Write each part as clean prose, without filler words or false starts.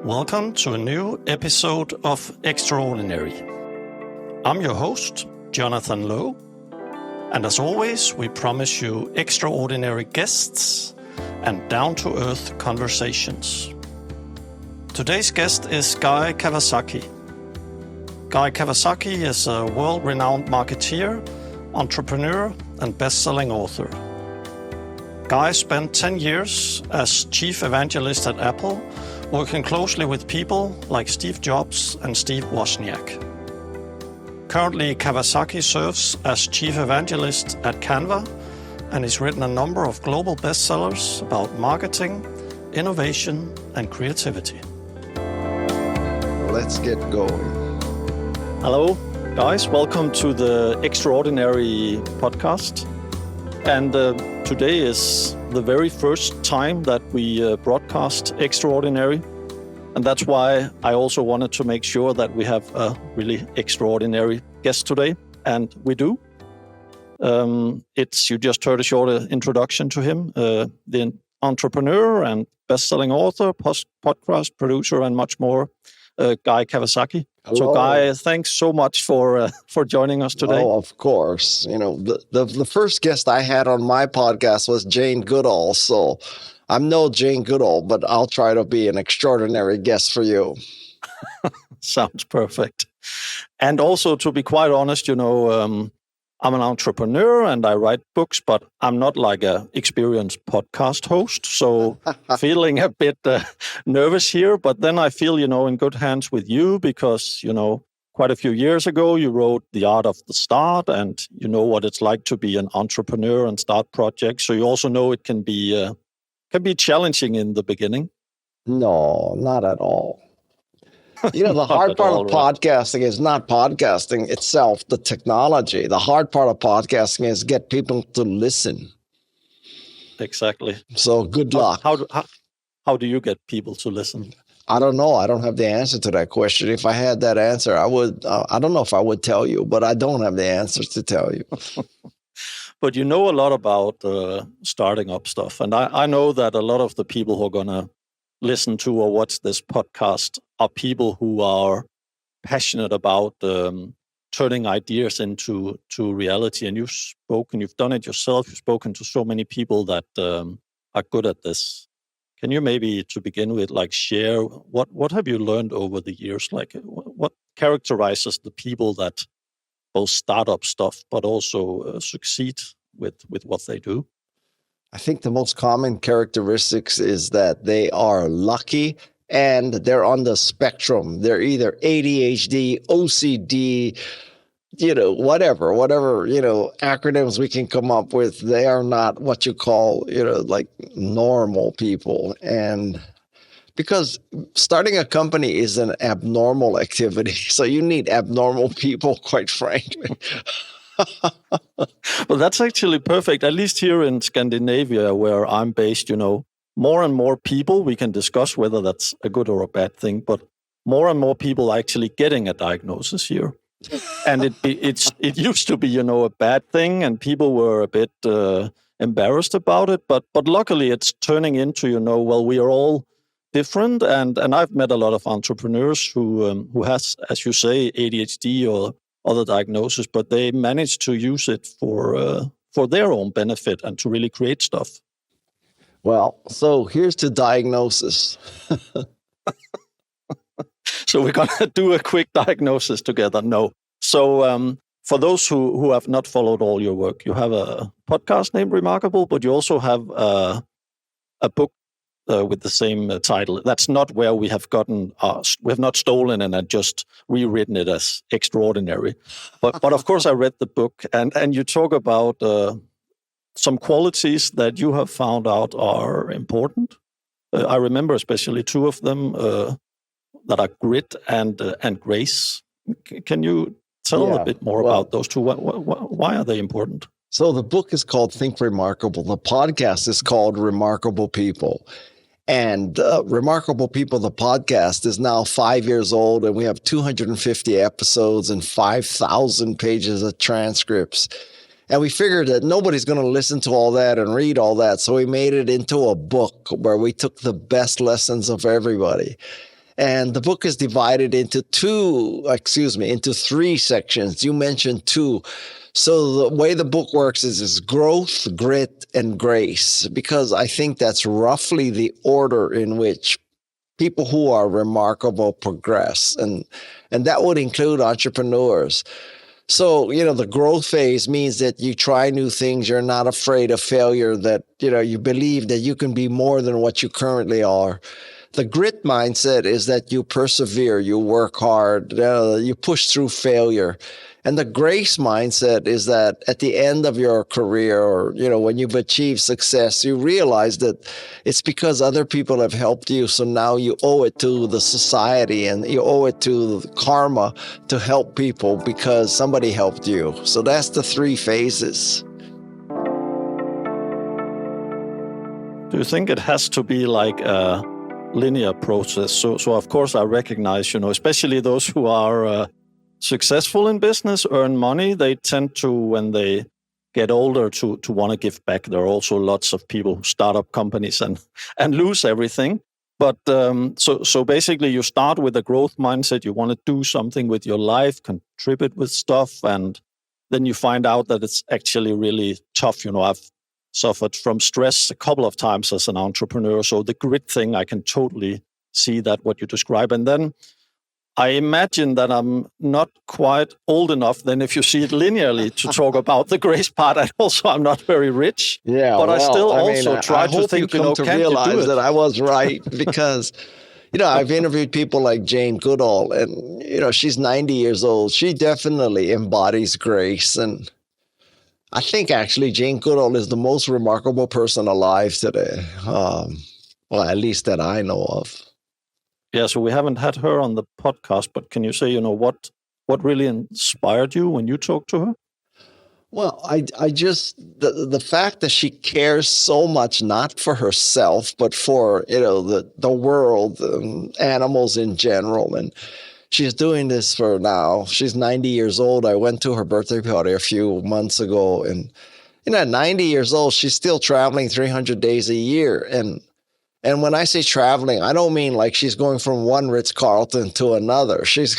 Welcome to a new episode of Extraordinary. I'm your host, Jonathan Løw, and as always, we promise you extraordinary guests and down-to-earth conversations. Today's guest is Guy Kawasaki. Guy Kawasaki is a world-renowned marketeer, entrepreneur, and best-selling author. Guy spent 10 years as chief evangelist at Apple, working closely with people like Steve Jobs and Steve Wozniak. Currently, Kawasaki serves as chief evangelist at Canva and has written a number of global bestsellers about marketing, innovation, and creativity. Let's get going. Hello, guys. Welcome to the Extraordinary podcast. And today is the very first time that we broadcast Extraordinary. And that's why I also wanted to make sure that we have a really extraordinary guest today. And we do. You just heard a short introduction to him, the entrepreneur and best-selling author, podcast producer, and much more, Guy Kawasaki. Hello. So, Guy, thanks so much for joining us today. Oh, of course. You know, the first guest I had on my podcast was Jane Goodall. So I'm no Jane Goodall, but I'll try to be an extraordinary guest for you. Sounds perfect. And also, to be quite honest, I'm an entrepreneur and I write books, but I'm not like an experienced podcast host. So feeling a bit nervous here, but then I feel, in good hands with you because, quite a few years ago, you wrote The Art of the Start and you know what it's like to be an entrepreneur and start projects. So you also know it can be challenging in the beginning. No, not at all. The hard part of podcasting is not podcasting itself, the technology. The hard part of podcasting is get people to listen. Exactly. So good luck. How do you get people to listen? I don't know. I don't have the answer to that question. If I had that answer, I would. I don't know if I would tell you, but I don't have the answers to tell you. But you know a lot about starting up stuff. And I know that a lot of the people who are going to listen to or watch this podcast are people who are passionate about turning ideas into reality. And you've done it yourself. You've spoken to so many people that are good at this. Can you maybe, to begin with, share what have you learned over the years? What characterizes the people that both start up stuff but also succeed with what they do? I think the most common characteristics is that they are lucky and they're on the spectrum. They're either ADHD, OCD, whatever, acronyms we can come up with. They are not what you call, normal people. And because starting a company is an abnormal activity, so you need abnormal people, quite frankly. Well, that's actually perfect. At least here in Scandinavia, where I'm based, more and more people, we can discuss whether that's a good or a bad thing, but more and more people are actually getting a diagnosis here. And it used to be, a bad thing, and people were a bit embarrassed about it. But luckily, it's turning into, we are all different. And I've met a lot of entrepreneurs who has, as you say, ADHD or other diagnosis, but they manage to use it for their own benefit and to really create stuff. Well, so here's the diagnosis. So we're going to do a quick diagnosis together. No. So for those who have not followed all your work, you have a podcast named Remarkable, but you also have a book with the same title. That's not where we have gotten, we have not stolen and just rewritten it as Extraordinary. But of course, I read the book and you talk about some qualities that you have found out are important. I remember especially two of them that are grit and grace. Can you tell a bit more about those two? Why are they important? So the book is called Think Remarkable. The podcast is called Remarkable People. And Remarkable People, the podcast, is now 5 years old, and we have 250 episodes and 5,000 pages of transcripts. And we figured that nobody's going to listen to all that and read all that, so we made it into a book where we took the best lessons of everybody. And the book is divided into into three sections. You mentioned two. So the way the book works is growth, grit, and grace, because I think that's roughly the order in which people who are remarkable progress. And that would include entrepreneurs. So, the growth phase means that you try new things. You're not afraid of failure, that, you believe that you can be more than what you currently are. The grit mindset is that you persevere, you work hard, you push through failure. And the grace mindset is that at the end of your career, or, when you've achieved success, you realize that it's because other people have helped you. So now you owe it to the society and you owe it to karma to help people because somebody helped you. So that's the three phases. Do you think it has to be like a linear process? So of course I recognize, especially those who are successful in business, earn money, they tend to, when they get older, to want to give back. There are also lots of people who start up companies and lose everything. But so basically you start with a growth mindset. You want to do something with your life, contribute with stuff, and then you find out that it's actually really tough. I've suffered from stress a couple of times as an entrepreneur. So the grit thing, I can totally see that, what you describe. And then I imagine that I'm not quite old enough then, if you see it linearly, to talk about the grace part. And also, I'm not very rich. Yeah, but I still try to think, can you do it? That I was right, because I've interviewed people like Jane Goodall, and she's 90 years old. She definitely embodies grace, and I think actually Jane Goodall is the most remarkable person alive today. Well, at least that I know of. Yeah, so we haven't had her on the podcast, but can you say, what really inspired you when you talked to her? Well, I just, the fact that she cares so much, not for herself, but for, the world, animals in general. And she's doing this for now. She's 90 years old. I went to her birthday party a few months ago, and, at 90 years old, she's still traveling 300 days a year. And when I say traveling, I don't mean like she's going from one Ritz-Carlton to another. She's,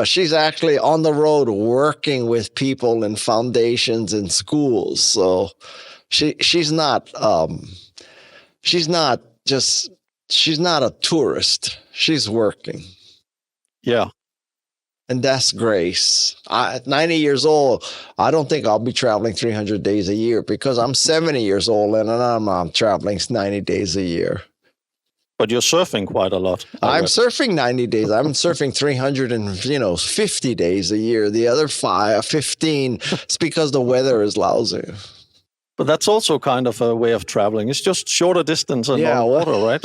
she's actually on the road working with people in foundations and schools. So she's not a tourist. She's working. Yeah. And that's grace. At 90 years old, I don't think I'll be traveling 300 days a year, because I'm 70 years old and I'm traveling 90 days a year. But you're surfing quite a lot. I'm surfing 90 days. I'm surfing 350 days a year. The other 15, it's because the weather is lousy. But that's also kind of a way of traveling. It's just shorter distance and more water, right?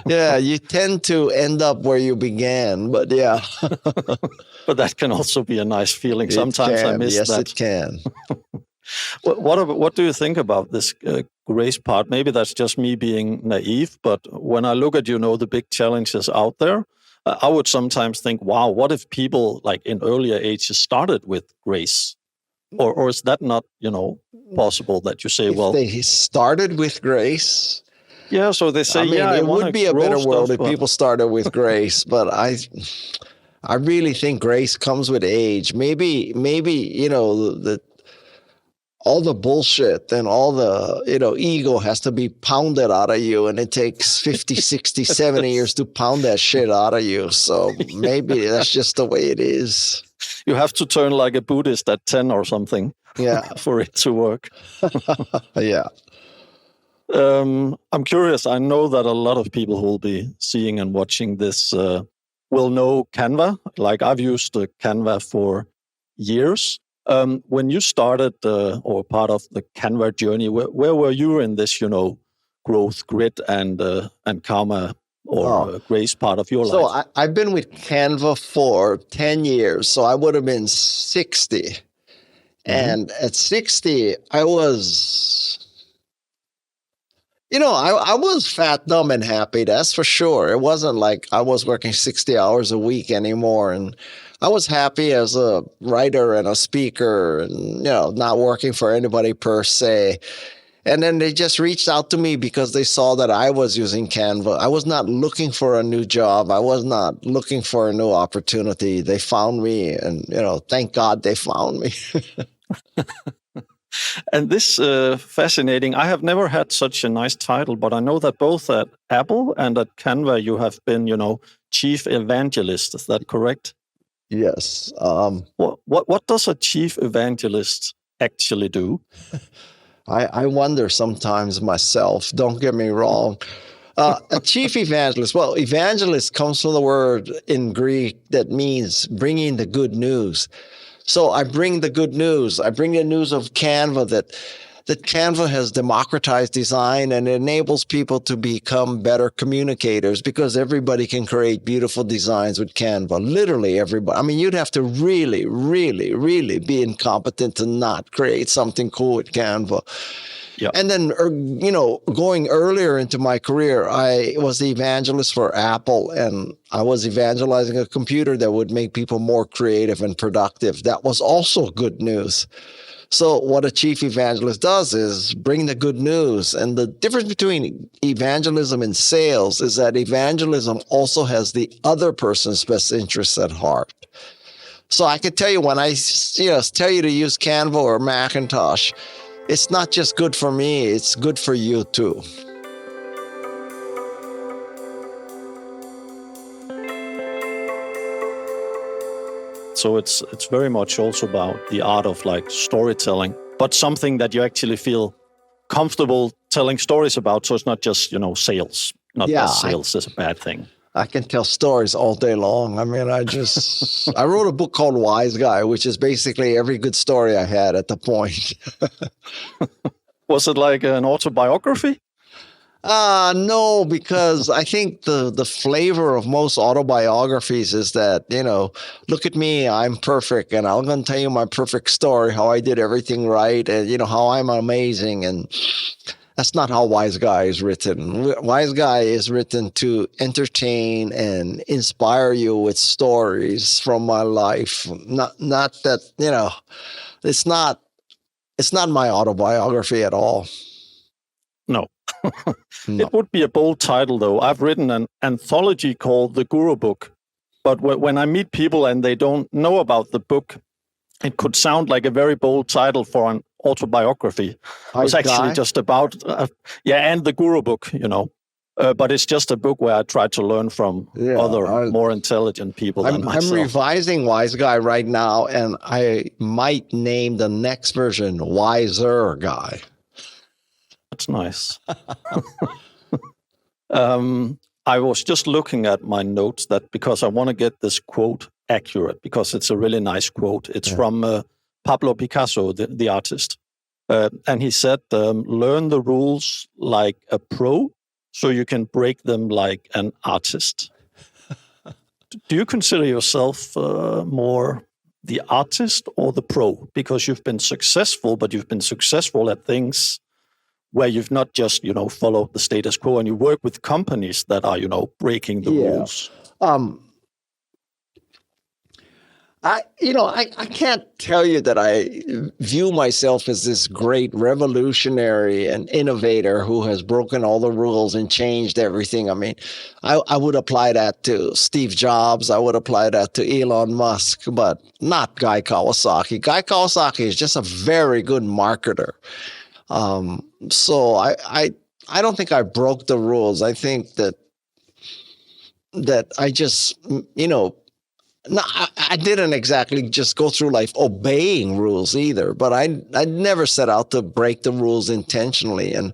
Yeah, you tend to end up where you began, but yeah. But that can also be a nice feeling. Sometimes I miss that. Yes, it can. What do you think about this grace part? Maybe that's just me being naive, but when I look at, the big challenges out there, I would sometimes think, wow, what if people like in earlier ages started with grace? Or is that not, possible that you say, if they started with grace? Yeah, so they say, it would be a better world if people started with grace, but I really think grace comes with age. Maybe, all the bullshit and all the, ego has to be pounded out of you, and it takes 50, 60, 70 years to pound that shit out of you. So maybe that's just the way it is. You have to turn like a Buddhist at 10 or something. Yeah. For it to work. Yeah. I'm curious. I know that a lot of people who will be seeing and watching this will know Canva. Like I've used Canva for years. When you started or part of the Canva journey, where were you in this, growth, grit, and karma or grace part of your life? So I've been with Canva for 10 years. So I would have been 60. And at 60, I was, I was fat, dumb, and happy. That's for sure. It wasn't like I was working 60 hours a week anymore. And I was happy as a writer and a speaker and, not working for anybody per se. And then they just reached out to me because they saw that I was using Canva. I was not looking for a new job. I was not looking for a new opportunity. They found me, and thank God they found me. And this fascinating. I have never had such a nice title, but I know that both at Apple and at Canva you have been, chief evangelist. Is that correct? Yes. What does a chief evangelist actually do? I wonder sometimes myself. Don't get me wrong. A chief evangelist. Well, evangelist comes from the word in Greek that means bringing the good news. So I bring the good news. I bring the news of Canva, that Canva has democratized design and enables people to become better communicators, because everybody can create beautiful designs with Canva. Literally everybody. I mean, you'd have to really, really, really be incompetent to not create something cool with Canva. Yeah. And then, going earlier into my career, I was the evangelist for Apple, and I was evangelizing a computer that would make people more creative and productive. That was also good news. So what a chief evangelist does is bring the good news. And the difference between evangelism and sales is that evangelism also has the other person's best interests at heart. So I can tell you, when I tell you to use Canva or Macintosh, it's not just good for me, it's good for you too. So it's very much also about the art of storytelling, but something that you actually feel comfortable telling stories about. So it's not just, sales. Not that sales is a bad thing. I can tell stories all day long. I mean, I wrote a book called Wise Guy, which is basically every good story I had at the point. Was it like an autobiography? No, because I think the flavor of most autobiographies is that, look at me, I'm perfect, and I'm going to tell you my perfect story, how I did everything right, and, how I'm amazing. And that's not how Wise Guy is written. Wise Guy is written to entertain and inspire you with stories from my life. Not that, it's not my autobiography at all. No. No. It would be a bold title, though. I've written an anthology called The Guru Book, but when I meet people and they don't know about the book, it could sound like a very bold title for an autobiography. It's actually just about, and The Guru Book, but it's just a book where I try to learn from other more intelligent people than myself. I'm revising Wise Guy right now, and I might name the next version Wiser Guy. That's nice. I was just looking at my notes because I want to get this quote accurate, because it's a really nice quote. It's from Pablo Picasso, the artist. And he said, learn the rules like a pro so you can break them like an artist. Do you consider yourself more the artist or the pro? Because you've been successful, but you've been successful at things where you've not just, followed the status quo, and you work with companies that are, breaking the rules. I can't tell you that I view myself as this great revolutionary and innovator who has broken all the rules and changed everything. I mean, I would apply that to Steve Jobs. I would apply that to Elon Musk, but not Guy Kawasaki. Guy Kawasaki is just a very good marketer. So I don't think I broke the rules. I think that I just, no, I didn't exactly just go through life obeying rules either, but I never set out to break the rules intentionally. And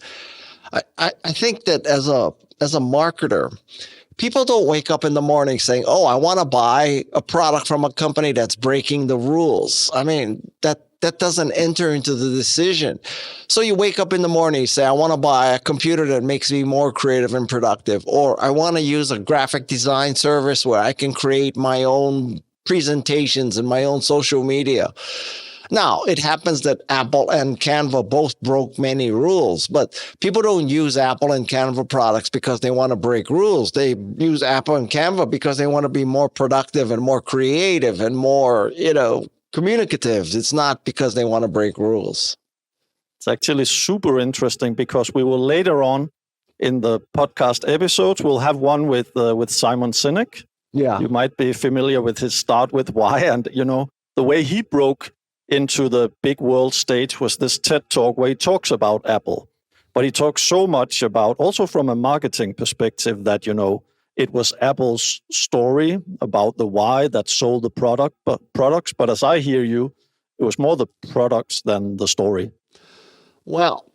I think that as a marketer, people don't wake up in the morning saying, oh, I want to buy a product from a company that's breaking the rules. I mean, that doesn't enter into the decision. So you wake up in the morning, you say, I want to buy a computer that makes me more creative and productive, or I want to use a graphic design service where I can create my own presentations and my own social media. Now, it happens that Apple and Canva both broke many rules, but people don't use Apple and Canva products because they want to break rules. They use Apple and Canva because they want to be more productive and more creative and more, communicative. It's not because they want to break rules. It's actually super interesting because we will later on in the podcast episodes, we'll have one with Simon Sinek. Yeah. You might be familiar with his Start With Why. And, the way he broke into the big world stage was this TED Talk where he talks about Apple. But he talks so much about, also from a marketing perspective, that, it was Apple's story about the why that sold the products. But as I hear you, it was more the products than the story. Well,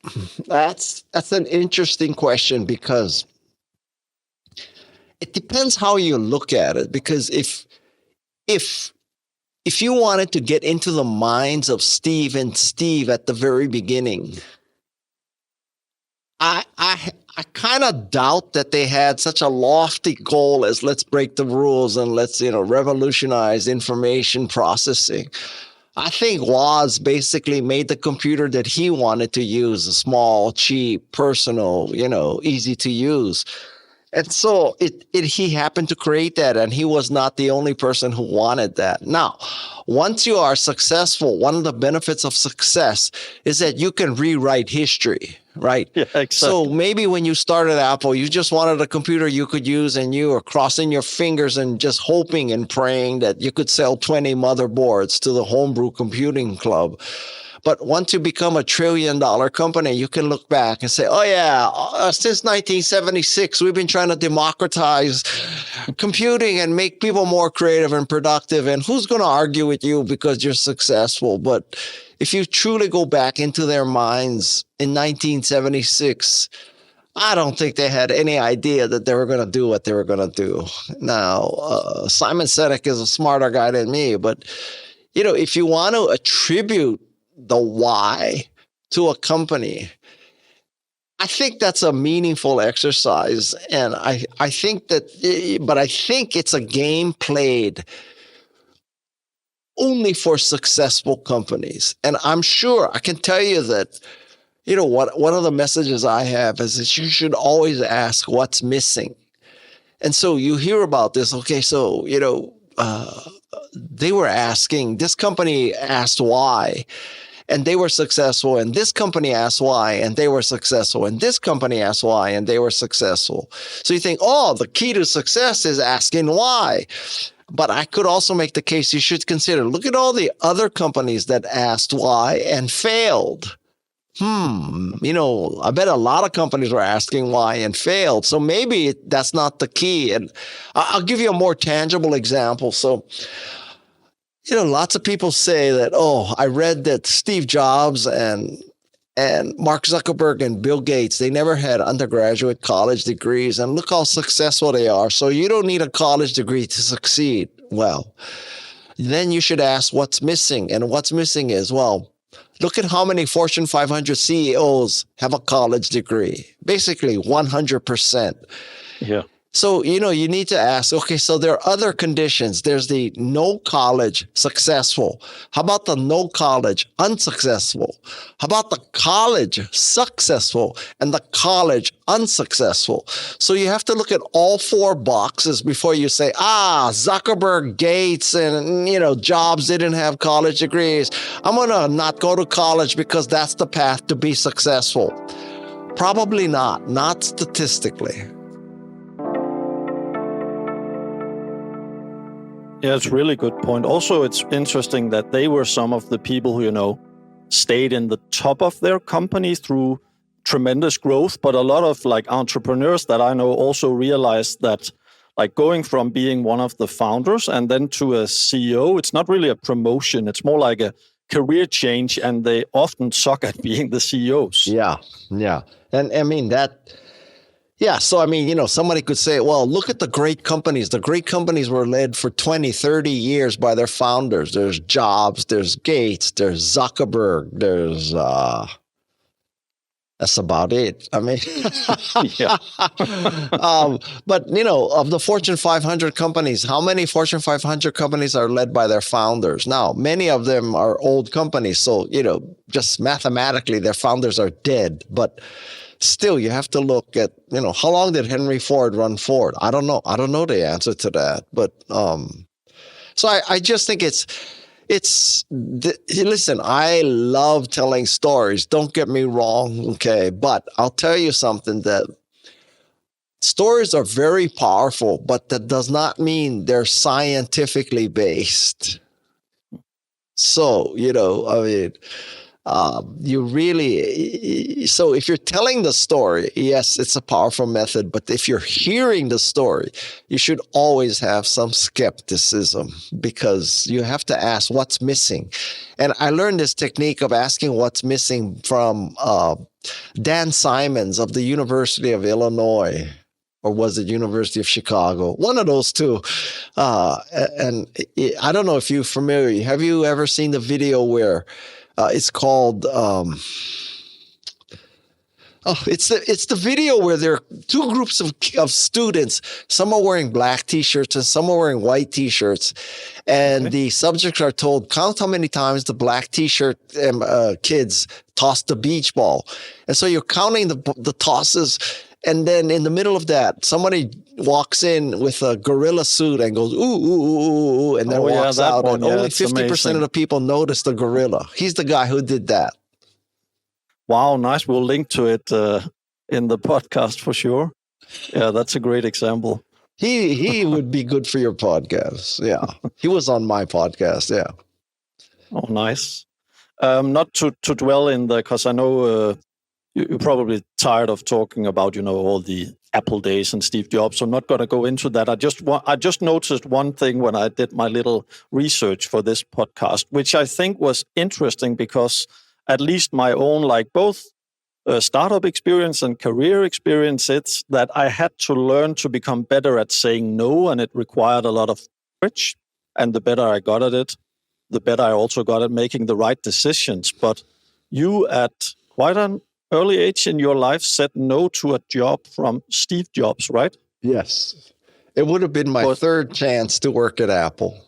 that's an interesting question because it depends how you look at it. Because if you wanted to get into the minds of Steve and Steve at the very beginning, I kind of doubt that they had such a lofty goal as let's break the rules and let's, revolutionize information processing. I think Woz basically made the computer that he wanted to use, a small, cheap, personal, easy to use. And so he happened to create that, and he was not the only person who wanted that. Now, once you are successful, one of the benefits of success is that you can rewrite history, right? Yeah, exactly. So maybe when you started Apple, you just wanted a computer you could use, and you were crossing your fingers and just hoping and praying that you could sell 20 motherboards to the homebrew computing club. But once you become a $1 trillion company, you can look back and say, oh, yeah, since 1976, we've been trying to democratize computing and make people more creative and productive. And who's going to argue with you because you're successful? But if you truly go back into their minds in 1976, I don't think they had any idea that they were going to do what they were going to do. Now, Simon Sinek is a smarter guy than me. But, if you want to attribute the why to a company, I think that's a meaningful exercise. And I think it's a game played only for successful companies. And I'm sure I can tell you that, one of the messages I have is that you should always ask what's missing. And so you hear about this. Okay, so, they were asking, this company asked why, and they were successful. And this company asked why, and they were successful. And this company asked why, and they were successful. So you think, the key to success is asking why. But I could also make the case you should consider, look at all the other companies that asked why and failed. I bet a lot of companies were asking why and failed. So maybe that's not the key. And I'll give you a more tangible example. So, lots of people say that, I read that Steve Jobs and Mark Zuckerberg and Bill Gates, they never had undergraduate college degrees, and look how successful they are. So you don't need a college degree to succeed. Well, then you should ask what's missing. And what's missing is, look at how many Fortune 500 CEOs have a college degree. Basically 100%. Yeah. So, you need to ask, okay, so there are other conditions. There's the no college successful. How about the no college unsuccessful? How about the college successful and the college unsuccessful? So you have to look at all four boxes before you say, Zuckerberg, Gates, and, Jobs didn't have college degrees. I'm going to not go to college because that's the path to be successful. Probably not statistically. Yeah, it's a really good point. Also, it's interesting that they were some of the people who, stayed in the top of their company through tremendous growth. But a lot of entrepreneurs that I know also realized that going from being one of the founders and then to a CEO, it's not really a promotion. It's more like a career change, and they often suck at being the CEOs. Yeah. And I mean that... Yeah. So, somebody could say, well, look at the great companies. The great companies were led for 20, 30 years by their founders. There's Jobs, there's Gates, there's Zuckerberg, there's, that's about it. Yeah. But, of the Fortune 500 companies, how many Fortune 500 companies are led by their founders? Now, many of them are old companies. So, just mathematically, their founders are dead. But still, you have to look at, how long did Henry Ford run Ford? I don't know. I don't know the answer to that. But so I just think Listen, I love telling stories. Don't get me wrong. Okay. But I'll tell you something, that stories are very powerful, but that does not mean they're scientifically based. So, so if you're telling the story, yes, it's a powerful method, but if you're hearing the story, you should always have some skepticism, because you have to ask what's missing. And I learned this technique of asking what's missing from Dan Simons of the University of Illinois. Or was it University of Chicago? One of those two. And I don't know if you're familiar. Have you ever seen the video where it's called? It's the video where there are two groups of students. Some are wearing black T-shirts and some are wearing white T-shirts, and the subjects are told, count how many times the black T-shirt kids tossed the beach ball, and so you're counting the tosses. And then in the middle of that, somebody walks in with a gorilla suit and goes, ooh, ooh, ooh, ooh, and then walks out. And only 50% of the people notice the gorilla. He's the guy who did that. Wow, nice. We'll link to it in the podcast for sure. Yeah, that's a great example. He would be good for your podcast. Yeah. He was on my podcast. Yeah. Oh, nice. Not to dwell in there, because I know you're probably tired of talking about, all the Apple days and Steve Jobs. So I'm not going to go into that. I just noticed one thing when I did my little research for this podcast, which I think was interesting, because at least my own, both startup experience and career experience, it's that I had to learn to become better at saying no, and it required a lot of courage. And the better I got at it, the better I also got at making the right decisions. But you, at quite an early age in your life, said no to a job from Steve Jobs, right? Yes. It would have been my third chance to work at Apple.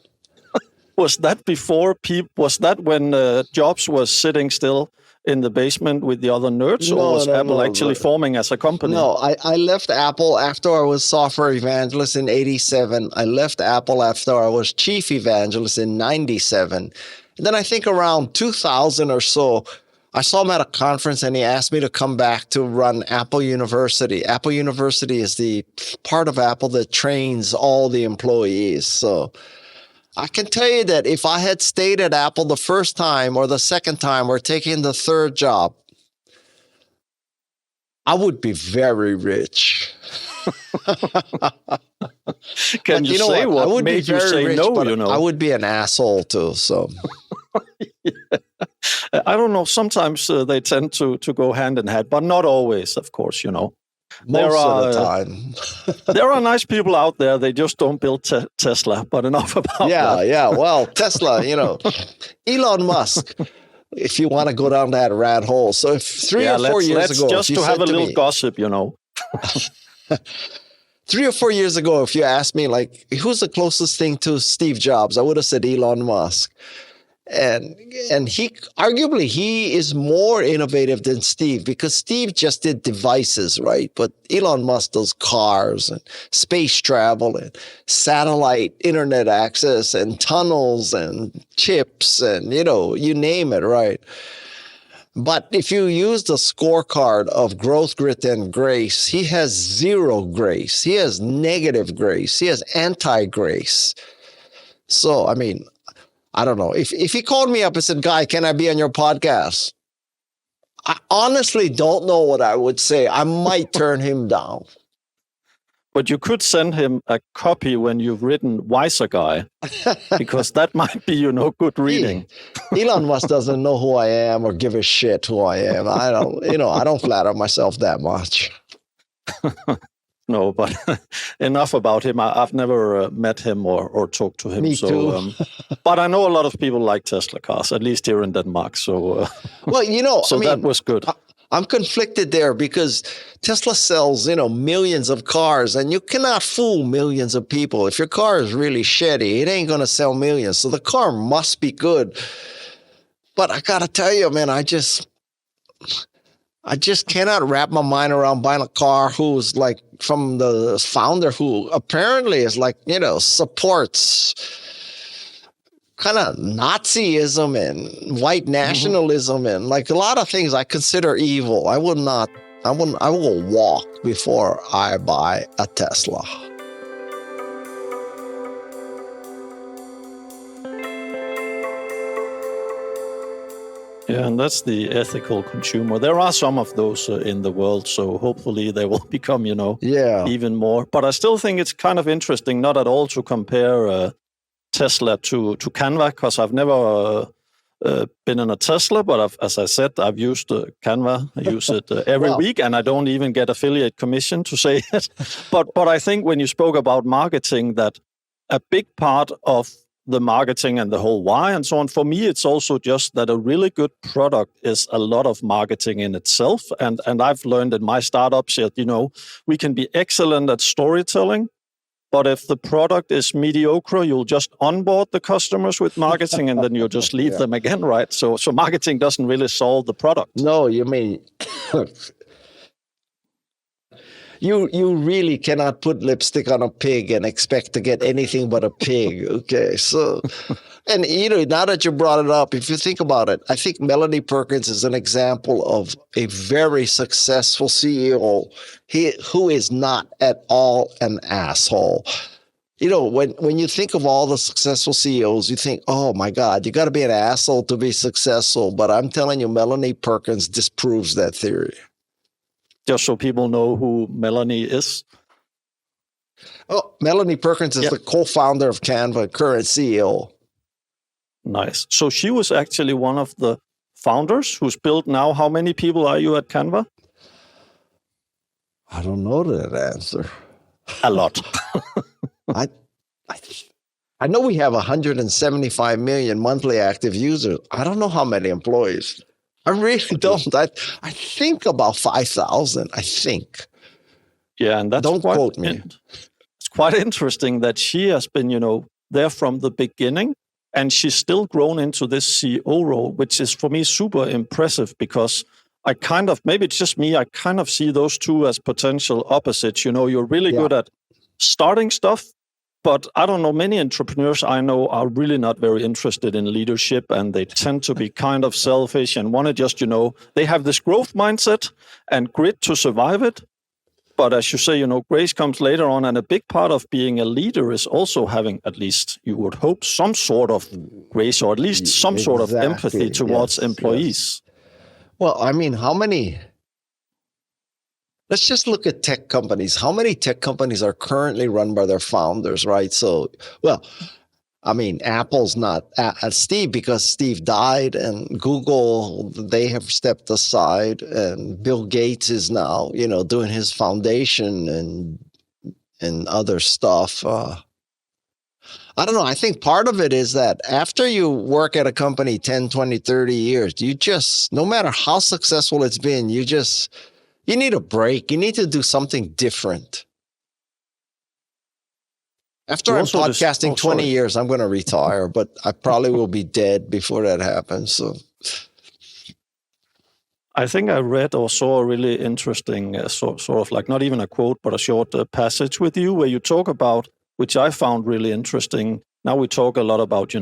Was that before was that when Jobs was sitting still in the basement with the other nerds, or was Apple actually forming as a company? No, I left Apple after I was software evangelist in 87. I left Apple after I was chief evangelist in 97. And then I think around 2000 or so, I saw him at a conference and he asked me to come back to run Apple University. Apple University is the part of Apple that trains all the employees. So I can tell you that if I had stayed at Apple the first time or the second time or taken the third job, I would be very rich. Can you say what made you say no? I would be an asshole too. So. Yeah. I don't know. Sometimes they tend to go hand in hand, but not always, of course, Most of the time. There are nice people out there. They just don't build Tesla, but enough about that. Yeah. Well, Tesla, Elon Musk, if you want to go down that rat hole. So if 3 or 4 years ago, just to have a little gossip, 3 or 4 years ago, if you asked me, who's the closest thing to Steve Jobs, I would have said Elon Musk. And he arguably he is more innovative than Steve, because Steve just did devices, right? But Elon Musk does cars and space travel and satellite internet access and tunnels and chips and, you name it, right? But if you use the scorecard of growth, grit, and grace, he has zero grace. He has negative grace. He has anti-grace. So, I don't know. If he called me up and said, Guy, can I be on your podcast? I honestly don't know what I would say. I might turn him down. But you could send him a copy when you've written Wiser Guy, because that might be, good reading. Elon Musk doesn't know who I am or give a shit who I am. I don't flatter myself that much. No, but enough about him. I've never met him or talked to him. Me too. But I know a lot of people like Tesla cars, at least here in Denmark. So, so that was good. I'm conflicted there, because Tesla sells, millions of cars, and you cannot fool millions of people. If your car is really shitty, it ain't going to sell millions. So the car must be good. But I got to tell you, man, I just cannot wrap my mind around buying a car who's from the founder, who apparently is supports kind of Nazism and white nationalism and like a lot of things I consider evil. I will walk before I buy a Tesla. Yeah, and that's the ethical consumer. There are some of those in the world, so hopefully they will become, even more. But I still think it's kind of interesting, not at all to compare Tesla to Canva, because I've never been in a Tesla, but as I said, I've used Canva. I use it every week, and I don't even get affiliate commission to say it. But I think when you spoke about marketing, that a big part of the marketing and the whole why and so on, for me, it's also just that a really good product is a lot of marketing in itself. And I've learned in my startups that, we can be excellent at storytelling, but if the product is mediocre, you'll just onboard the customers with marketing and then you'll just leave them again, right? So marketing doesn't really solve the product. No, you mean... You really cannot put lipstick on a pig and expect to get anything but a pig. Okay, so, and now that you brought it up, if you think about it, I think Melanie Perkins is an example of a very successful CEO who is not at all an asshole. When you think of all the successful CEOs, you think, oh my God, you got to be an asshole to be successful. But I'm telling you, Melanie Perkins disproves that theory. Just so people know who Melanie is. Oh, Melanie Perkins is the co-founder of Canva, current CEO. Nice. So she was actually one of the founders who's built now. How many people are you at Canva? I don't know that answer. A lot. I know we have 175 million monthly active users. I don't know how many employees. I really don't. I think about 5,000, I think. Yeah, and that's don't quote me. It's quite interesting that she has been, there from the beginning, and she's still grown into this CEO role, which is for me super impressive because I maybe it's just me, I kind of see those two as potential opposites. You're really good at starting stuff, but I don't know, many entrepreneurs I know are really not very interested in leadership, and they tend to be kind of selfish and want to just, they have this growth mindset and grit to survive it. But as you say, grace comes later on, and a big part of being a leader is also having, at least you would hope, some sort of grace or at least some sort of empathy towards employees. Yes. Well, I mean, let's just look at tech companies. How many tech companies are currently run by their founders, right? So, Apple's not Steve because Steve died, and Google, they have stepped aside, and Bill Gates is now, doing his foundation and other stuff. I don't know. I think part of it is that after you work at a company 10, 20, 30 years, you just, no matter how successful it's been, you need a break. You need to do something different. After I'm podcasting 20 years, I'm going to retire, but I probably will be dead before that happens. So, I think I read or saw a really interesting sort of like not even a quote, but a short passage with you where you talk about, which I found really interesting. Now we talk a lot about,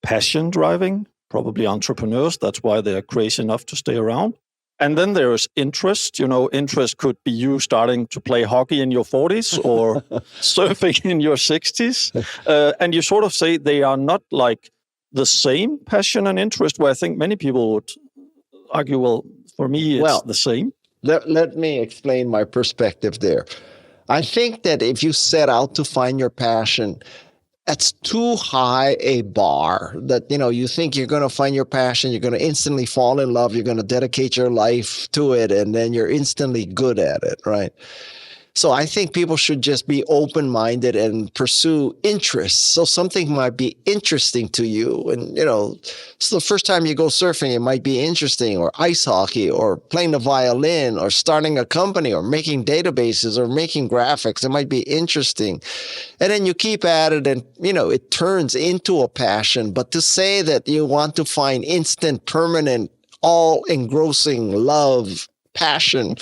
passion driving, probably entrepreneurs. That's why they're crazy enough to stay around. And then there's interest. Interest could be you starting to play hockey in your 40s or surfing in your 60s. And you sort of say they are not like the same passion and interest, where I think many people would argue, well, for me, it's the same. Let me explain my perspective there. I think that if you set out to find your passion, that's too high a bar that, you think you're going to find your passion, you're going to instantly fall in love, you're going to dedicate your life to it, and then you're instantly good at it, right? So I think people should just be open-minded and pursue interests. So something might be interesting to you. And, so the first time you go surfing, it might be interesting, or ice hockey, or playing the violin, or starting a company, or making databases, or making graphics. It might be interesting. And then you keep at it and, it turns into a passion. But to say that you want to find instant, permanent, all-engrossing love, passion,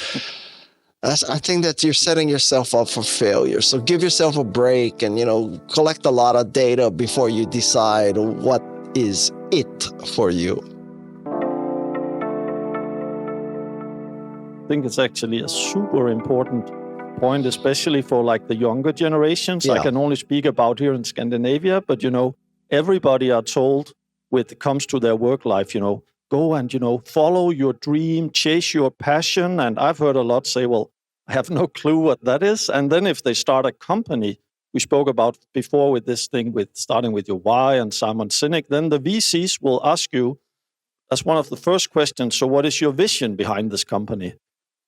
I think that you're setting yourself up for failure. So give yourself a break and, collect a lot of data before you decide what is it for you. I think it's actually a super important point, especially for like the younger generations. Yeah. I can only speak about here in Scandinavia, but everybody are told when it comes to their work life, go and, follow your dream, chase your passion. And I've heard a lot say, well, I have no clue what that is. And then if they start a company, we spoke about before with this thing with starting with your why and Simon Sinek, then the VCs will ask you, as one of the first questions, so what is your vision behind this company?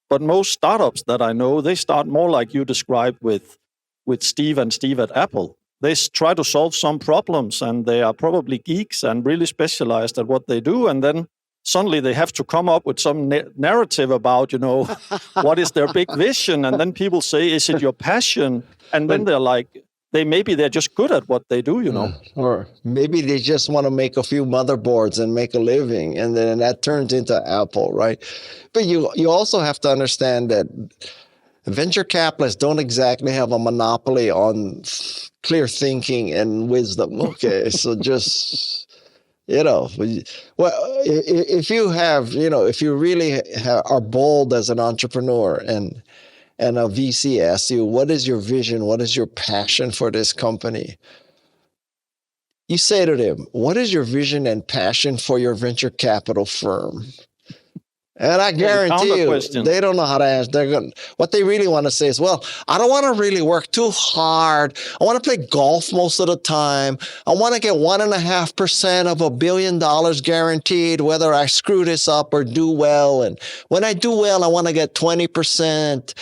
But most startups that I know, they start more like you described with Steve and Steve at Apple. They try to solve some problems, and they are probably geeks and really specialized at what they do. And then suddenly they have to come up with some narrative about, what is their big vision? And then people say, is it your passion? And then they're like, they're just good at what they do, Or maybe they just want to make a few motherboards and make a living, and then that turns into Apple, right? But you also have to understand that venture capitalists don't exactly have a monopoly on clear thinking and wisdom. Okay, so just well, if you have, if you really are bold as an entrepreneur and a VC asks you, what is your vision? What is your passion for this company? You say to them, what is your vision and passion for your venture capital firm? And I guarantee you, they don't know how to answer. What they really want to say is, well, I don't want to really work too hard. I want to play golf most of the time. I want to get 1.5% of $1 billion guaranteed, whether I screw this up or do well. And when I do well, I want to get 20%.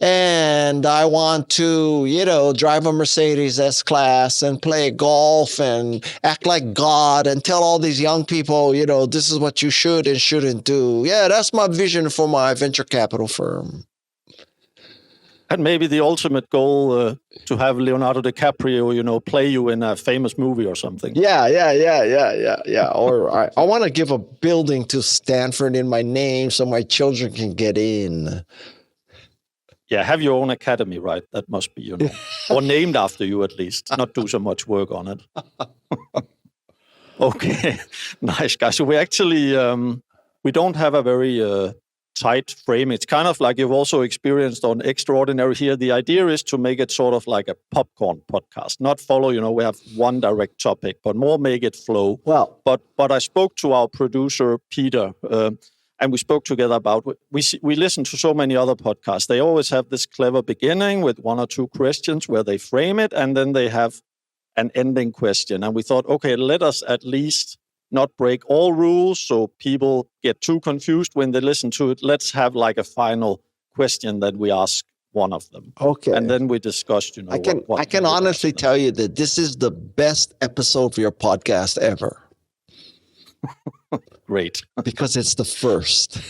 And I want to, drive a Mercedes S-Class and play golf and act like God and tell all these young people, this is what you should and shouldn't do. Yeah, that's my vision for my venture capital firm. And maybe the ultimate goal to have Leonardo DiCaprio, play you in a famous movie or something. Yeah. Or I want to give a building to Stanford in my name so my children can get in. Yeah, have your own academy, right? That must be, or named after you at least, not do so much work on it. Okay, nice, guys. So we actually, we don't have a very tight frame. It's kind of like you've also experienced on Extraordinary here. The idea is to make it sort of like a popcorn podcast, not follow, we have one direct topic, but more make it flow. Well, but I spoke to our producer, Peter, and we spoke together about, we listen to so many other podcasts. They always have this clever beginning with one or two questions where they frame it, and then they have an ending question. And we thought, okay, let us at least not break all rules so people get too confused when they listen to it. Let's have like a final question that we ask one of them. Okay. And then we discussed, I can honestly tell you that this is the best episode for your podcast ever. Great. Because it's the first.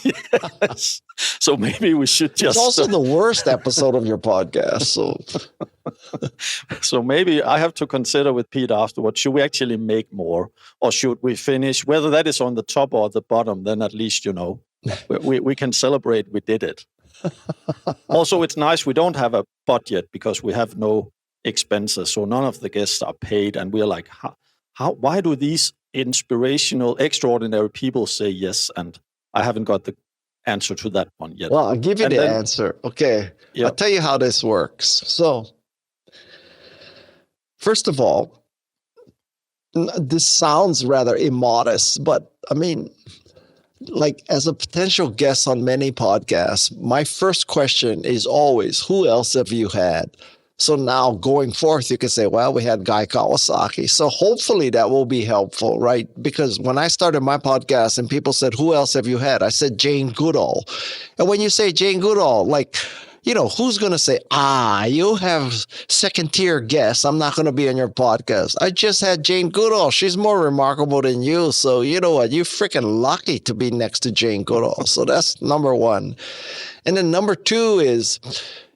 Yes. So maybe we should just... It's also the worst episode of your podcast. So maybe I have to consider with Pete afterwards, should we actually make more? Or should we finish? Whether that is on the top or the bottom, then at least, we can celebrate we did it. Also, it's nice we don't have a budget because we have no expenses. So none of the guests are paid. And we're like, why do these inspirational, extraordinary people say yes? And I haven't got the answer to that one yet. Well, I'll give you the answer. Okay. Yep. I'll tell you how this works. So, first of all, this sounds rather immodest, but I mean, like as a potential guest on many podcasts, my first question is always, who else have you had? So now going forth, you can say, well, we had Guy Kawasaki. So hopefully that will be helpful, right? Because when I started my podcast and people said, who else have you had? I said, Jane Goodall. And when you say Jane Goodall, like, who's going to say, you have second tier guests. I'm not going to be on your podcast. I just had Jane Goodall. She's more remarkable than you. So you know what? You're freaking lucky to be next to Jane Goodall. So that's number one. And then number two is,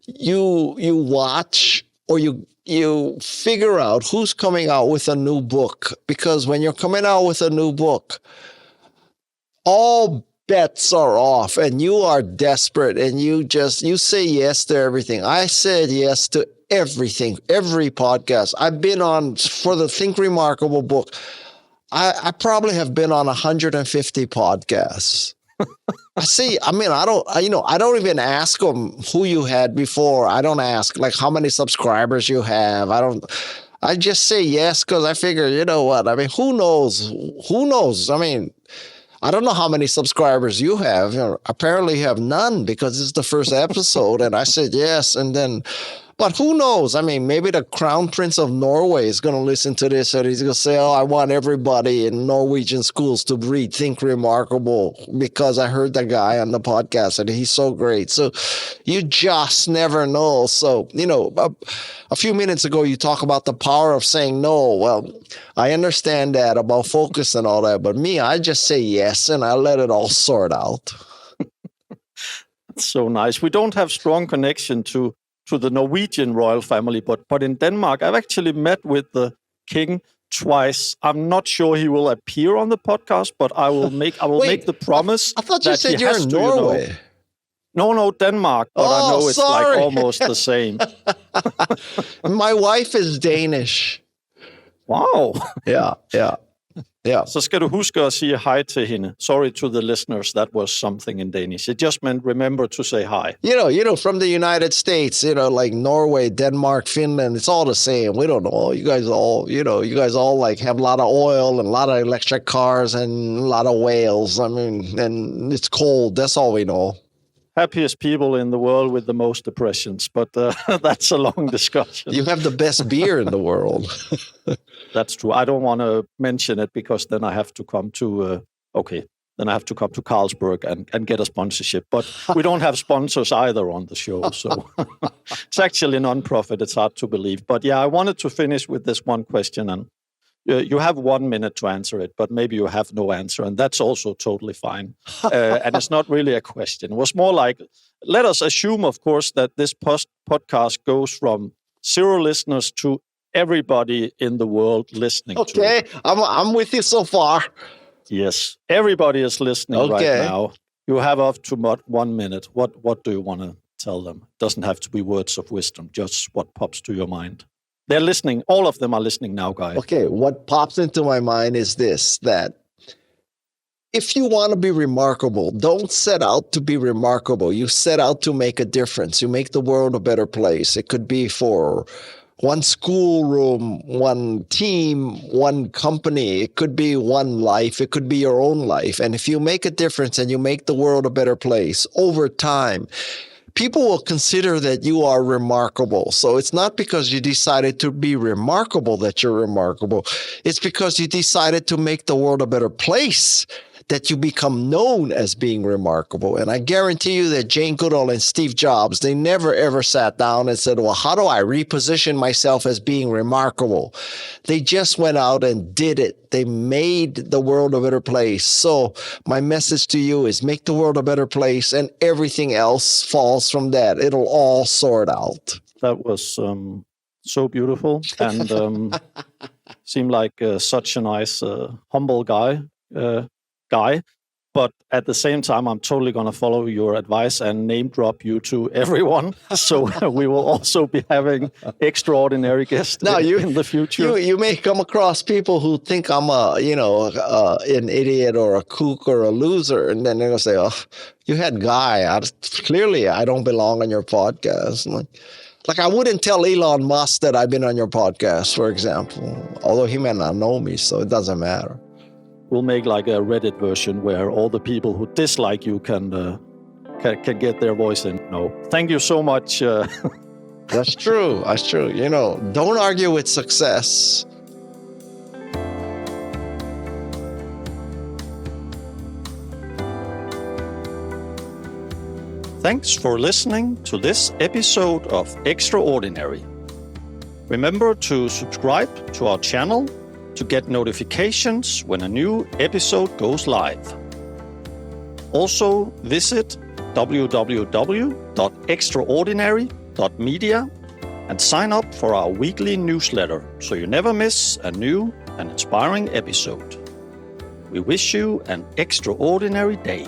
you watch or you figure out who's coming out with a new book, because when you're coming out with a new book, all bets are off and you are desperate and you say yes to everything. I said yes to everything, every podcast. I've been on for the Think Remarkable book. I probably have been on 150 podcasts. I don't even ask them who you had before. I don't ask like how many subscribers you have. I just say yes because I figure, you know what? I mean, who knows? I mean, I don't know how many subscribers you have. You know, apparently you have none because it's the first episode and I said yes. But who knows? I mean, maybe the Crown Prince of Norway is going to listen to this and he's going to say, I want everybody in Norwegian schools to read Think Remarkable because I heard the guy on the podcast and he's so great. So you just never know. So, you know, a few minutes ago, you talk about the power of saying no. Well, I understand that about focus and all that. But me, I just say yes and I let it all sort out. That's so nice. We don't have strong connection to the Norwegian royal family, but in Denmark, I've actually met with the king twice. I'm not sure he will appear on the podcast, but I will make the promise. I thought you said you're in Norway. No, Denmark, but I know it's like almost the same. My wife is Danish. Wow. Yeah. Så skal du huske at sige hej til hende. Sorry to the listeners, that was something in Danish. It just meant remember to say hi. You know, from the United States, you know, like Norway, Denmark, Finland, it's all the same. We don't know. You guys all like have a lot of oil and a lot of electric cars and a lot of whales. I mean, and it's cold. That's all we know. Happiest people in the world with the most depressions, but that's a long discussion. You have the best beer in the world. That's true. I don't want to mention it because then I have to come to Carlsberg and get a sponsorship. But we don't have sponsors either on the show, so it's actually a non-profit. It's hard to believe. But yeah, I wanted to finish with this one question, and you have 1 minute to answer it, but maybe you have no answer, and that's also totally fine. And it's not really a question. It was more like, let us assume, of course, that this podcast goes from 0 listeners to everybody in the world listening to it. Okay, I'm with you so far. Yes, everybody is listening right now. You have up to 1 minute. What do you want to tell them? It doesn't have to be words of wisdom, just what pops to your mind. They're listening. All of them are listening now, guys. Okay, what pops into my mind is this, that if you want to be remarkable, don't set out to be remarkable. You set out to make a difference. You make the world a better place. It could be for one schoolroom, one team, one company. It could be one life. It could be your own life. And if you make a difference and you make the world a better place over time, people will consider that you are remarkable. So it's not because you decided to be remarkable that you're remarkable. It's because you decided to make the world a better place that you become known as being remarkable. And I guarantee you that Jane Goodall and Steve Jobs, they never ever sat down and said, well, how do I reposition myself as being remarkable? They just went out and did it. They made the world a better place. So my message to you is make the world a better place, and everything else falls from that. It'll all sort out. That was so beautiful, and seemed like such a nice, humble guy. But at the same time, I'm totally going to follow your advice and name drop you to everyone. So we will also be having extraordinary guests in the future. You may come across people who think I'm an idiot or a kook or a loser, and then they're going to say, "Oh, you had Guy. Clearly, I don't belong on your podcast." Like I wouldn't tell Elon Musk that I've been on your podcast, for example, although he may not know me, so it doesn't matter. We'll make like a Reddit version where all the people who dislike you can get their voice in. No, thank you so much. That's true. That's true. You know, don't argue with success. Thanks for listening to this episode of Extraordinary. Remember to subscribe to our channel to get notifications when a new episode goes live. Also, visit www.extraordinary.media and sign up for our weekly newsletter so you never miss a new and inspiring episode. We wish you an extraordinary day.